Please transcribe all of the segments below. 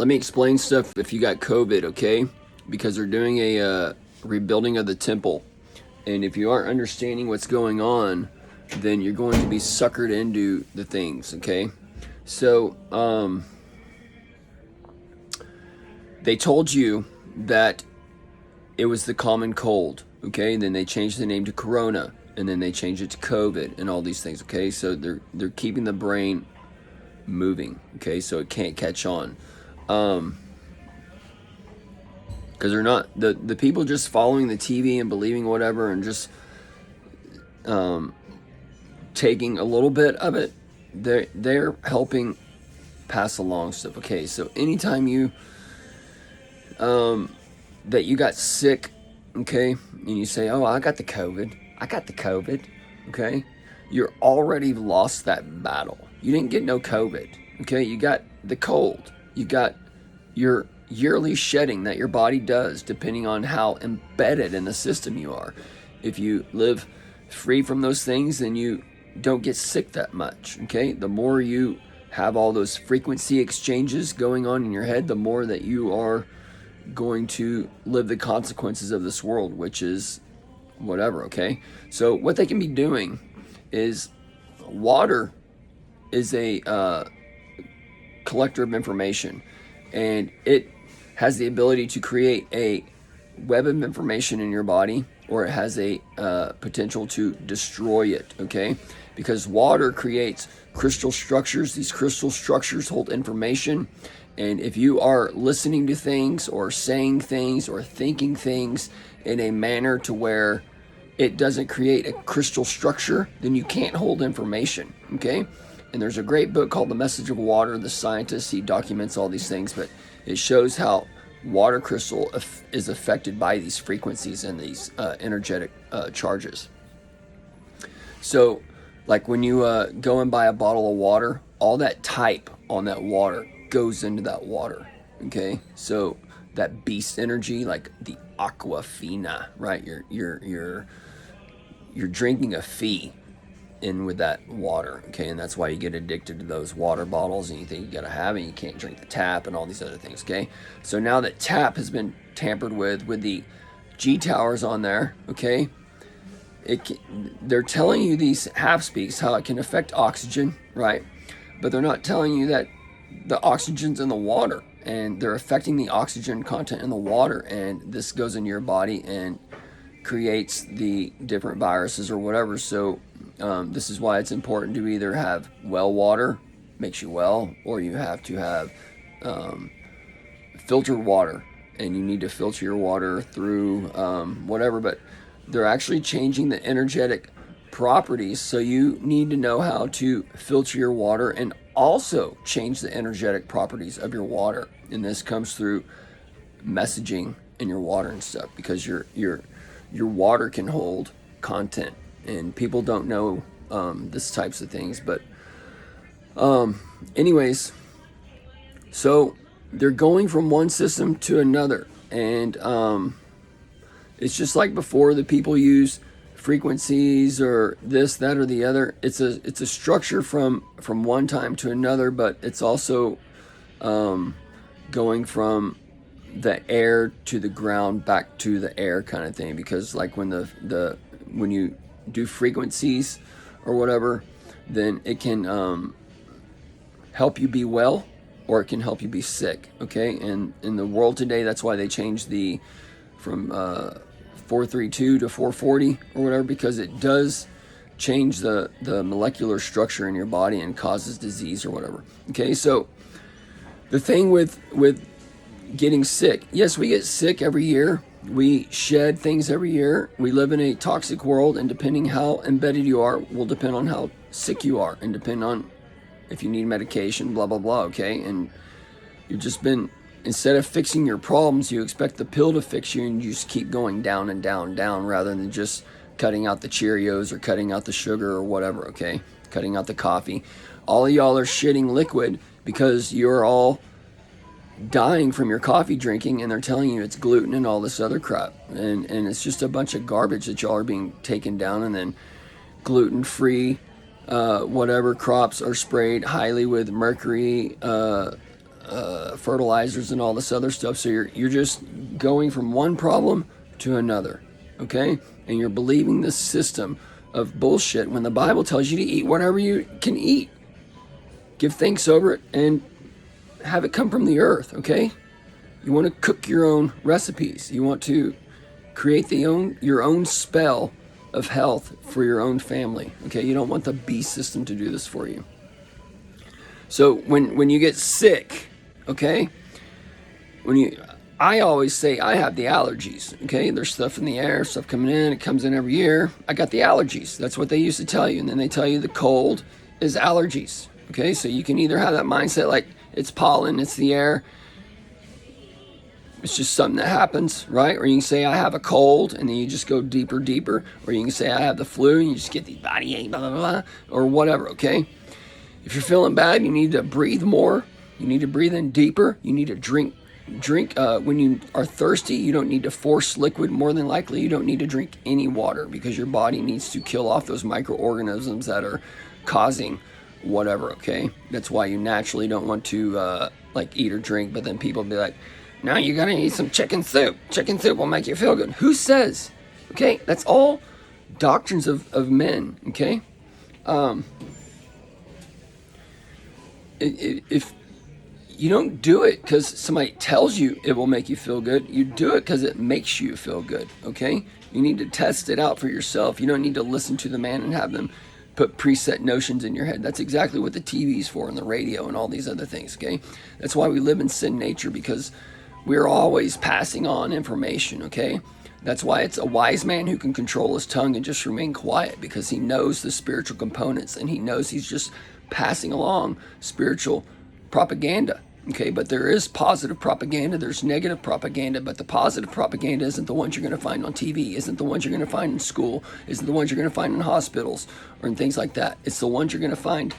let me explain stuff if you got COVID, okay? Because they're doing a rebuilding of the temple. And if you aren't understanding what's going on, then you're going to be suckered into the things, okay? So, they told you that it was the common cold, okay? And then they changed the name to Corona, and then they changed it to COVID and all these things, okay? So they're keeping the brain moving, okay? So it can't catch on. Because they're not, the people just following the TV and believing whatever and just taking a little bit of it, they're helping pass along stuff, okay? So anytime you that you got sick, okay, and you say, oh, I got the COVID, okay, you're already lost that battle. You didn't get no COVID, okay? You got the cold. You got your yearly shedding that your body does depending on how embedded in the system you are. If you live free from those things, then you don't get sick that much, okay? The more you have all those frequency exchanges going on in your head, the more that you are going to live the consequences of this world, which is whatever, okay? So what they can be doing is, water is a collector of information, and it has the ability to create a web of information in your body, or it has a potential to destroy it, okay? Because water creates crystal structures. These crystal structures hold information, and if you are listening to things or saying things or thinking things in a manner to where it doesn't create a crystal structure, then you can't hold information, okay? And there's a great book called The Message of Water. The scientist, he documents all these things, but it shows how water crystal is affected by these frequencies and these energetic charges. So, like when you go and buy a bottle of water, all that type on that water goes into that water, okay? So that beast energy, like the aquafina, right? You're drinking a fee in with that water, okay? And that's why you get addicted to those water bottles, and you think you gotta have it, and you can't drink the tap and all these other things, okay? So now that tap has been tampered with the G towers on there, okay? They're telling you, these half speaks, how it can affect oxygen, right? But they're not telling you that the oxygen's in the water, and they're affecting the oxygen content in the water, and this goes into your body and creates the different viruses or whatever. So this is why it's important to either have well water, makes you well, or you have to have filtered water, and you need to filter your water through whatever. But they're actually changing the energetic properties, so you need to know how to filter your water and also change the energetic properties of your water. And this comes through messaging in your water and stuff, because your water can hold content, and people don't know this types of things. But anyways, so they're going from one system to another, and it's just like before. The people use frequencies or this, that, or the other. It's a structure from one time to another, but it's also going from the air to the ground back to the air kind of thing. Because like when when you do frequencies or whatever, then it can help you be well, or it can help you be sick, okay? And in the world today, that's why they changed from 432 to 440 or whatever, because it does change the molecular structure in your body and causes disease or whatever, okay? So the thing with getting sick, yes, we get sick every year. We shed things every year. We live in a toxic world, and depending how embedded you are will depend on how sick you are, and depend on if you need medication, blah, blah, blah, okay? And you've just been, instead of fixing your problems, you expect the pill to fix you, and you just keep going down and down and down, rather than just cutting out the Cheerios or cutting out the sugar or whatever, okay? Cutting out the coffee. All of y'all are shitting liquid because you're all dying from your coffee drinking, and they're telling you it's gluten and all this other crap, and it's just a bunch of garbage that y'all are being taken down. And then gluten-free whatever crops are sprayed highly with mercury fertilizers and all this other stuff. So you're just going from one problem to another, okay? And you're believing this system of bullshit when the Bible tells you to eat whatever you can eat. Give thanks over it and have it come from the earth, okay? You want to cook your own recipes. You want to create your own spell of health for your own family, okay? You don't want the beast system to do this for you. So when you get sick, okay, I always say I have the allergies, okay? There's stuff in the air, stuff coming in, it comes in every year. I got the allergies. That's what they used to tell you. And then they tell you the cold is allergies, okay? So you can either have that mindset like it's pollen, it's the air, it's just something that happens, right? Or you can say I have a cold, and then you just go deeper. Or you can say I have the flu, and you just get the body ache, blah, blah, blah, or whatever, okay? If you're feeling bad, you need to breathe more. You need to breathe in deeper. You need to drink. When you are thirsty, you don't need to force liquid. More than likely, you don't need to drink any water because your body needs to kill off those microorganisms that are causing whatever, okay? That's why you naturally don't want to like eat or drink, but then people be like, no, you gotta eat some chicken soup. Chicken soup will make you feel good. Who says? Okay, that's all doctrines of men, okay? If you don't do it because somebody tells you it will make you feel good, you do it because it makes you feel good, okay? You need to test it out for yourself. You don't need to listen to the man and have them put preset notions in your head. That's exactly what the TV's for and the radio and all these other things, okay? That's why we live in sin nature, because we're always passing on information, okay? That's why it's a wise man who can control his tongue and just remain quiet, because he knows the spiritual components and he knows he's just passing along spiritual propaganda, okay? But there is positive propaganda, there's negative propaganda, but the positive propaganda isn't the ones you're going to find on TV, isn't the ones you're going to find in school, isn't the ones you're going to find in hospitals or in things like that. It's the ones you're going to find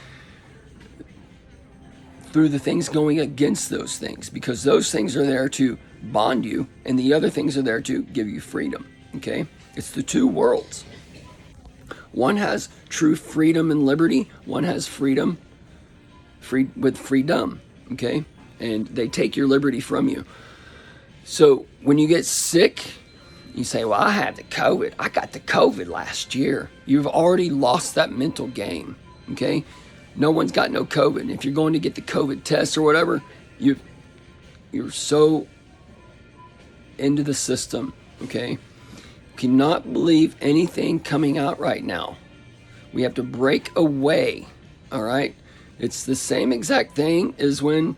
through the things going against those things, because those things are there to bond you and the other things are there to give you freedom, okay? It's the two worlds. One has true freedom and liberty, one has freedom with freedom, okay? And they take your liberty from you. So when you get sick, you say, well, I had the COVID. I got the COVID last year. You've already lost that mental game, okay? No one's got no COVID. And if you're going to get the COVID test or whatever, you're so into the system, okay? You cannot believe anything coming out right now. We have to break away, all right? It's the same exact thing as when,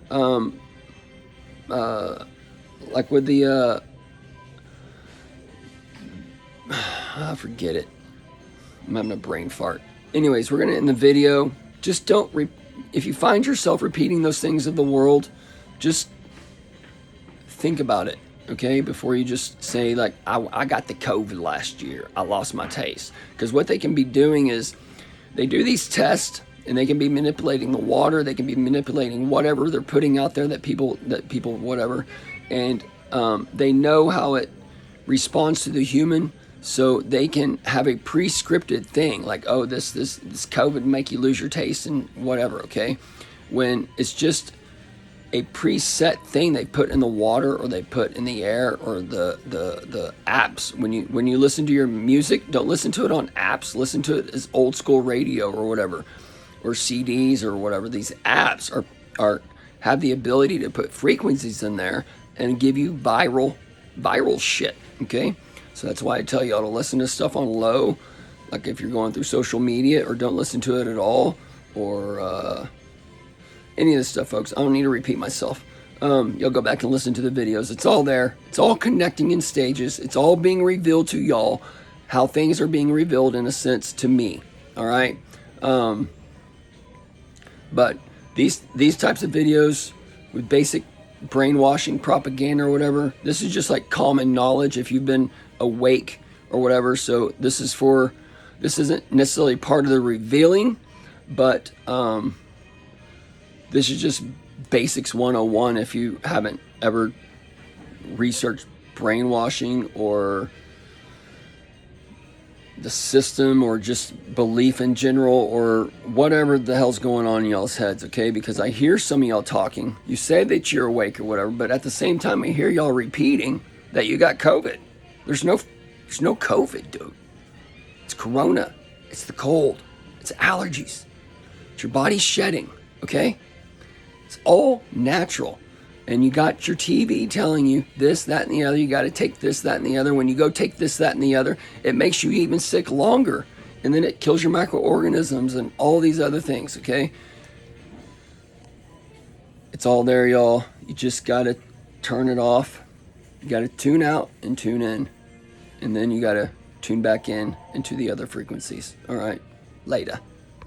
like with the, I forget it. I'm having a brain fart. Anyways, we're going to end the video. Just don't, if you find yourself repeating those things of the world, just think about it, okay? Before you just say, like, I got the COVID last year. I lost my taste. Because what they can be doing is they do these tests and they can be manipulating the water. They can be manipulating whatever they're putting out there that people whatever. And they know how it responds to the human. So they can have a pre-scripted thing like, oh, this COVID make you lose your taste and whatever, okay? When it's just a preset thing they put in the water or they put in the air or the apps. When you listen to your music, don't listen to it on apps. Listen to it as old school radio or whatever, or CDs or whatever. These apps are have the ability to put frequencies in there and give you viral shit, okay? So that's why I tell you all to listen to stuff on low, like if you're going through social media, or don't listen to it at all, or any of this stuff, folks. I don't need to repeat myself. You'll go back and listen to the videos. It's all there. It's all connecting in stages. It's all being revealed to y'all, how things are being revealed in a sense to me, all right? But these types of videos with basic brainwashing propaganda or whatever, this is just like common knowledge if you've been awake or whatever. So this isn't necessarily part of the revealing, but this is just basics 101 if you haven't ever researched brainwashing or the system or just belief in general or whatever the hell's going on in y'all's heads, okay? Because I hear some of y'all talking. You say that you're awake or whatever, but at the same time I hear y'all repeating that you got COVID. There's no COVID, dude. It's corona. It's the cold. It's allergies. It's your body shedding, okay? It's all natural. And you got your TV telling you this, that, and the other. You got to take this, that, and the other. When you go take this, that, and the other, it makes you even sick longer. And then it kills your microorganisms and all these other things, okay? It's all there, y'all. You just got to turn it off. You got to tune out and tune in. And then you got to tune back in into the other frequencies. All right, later.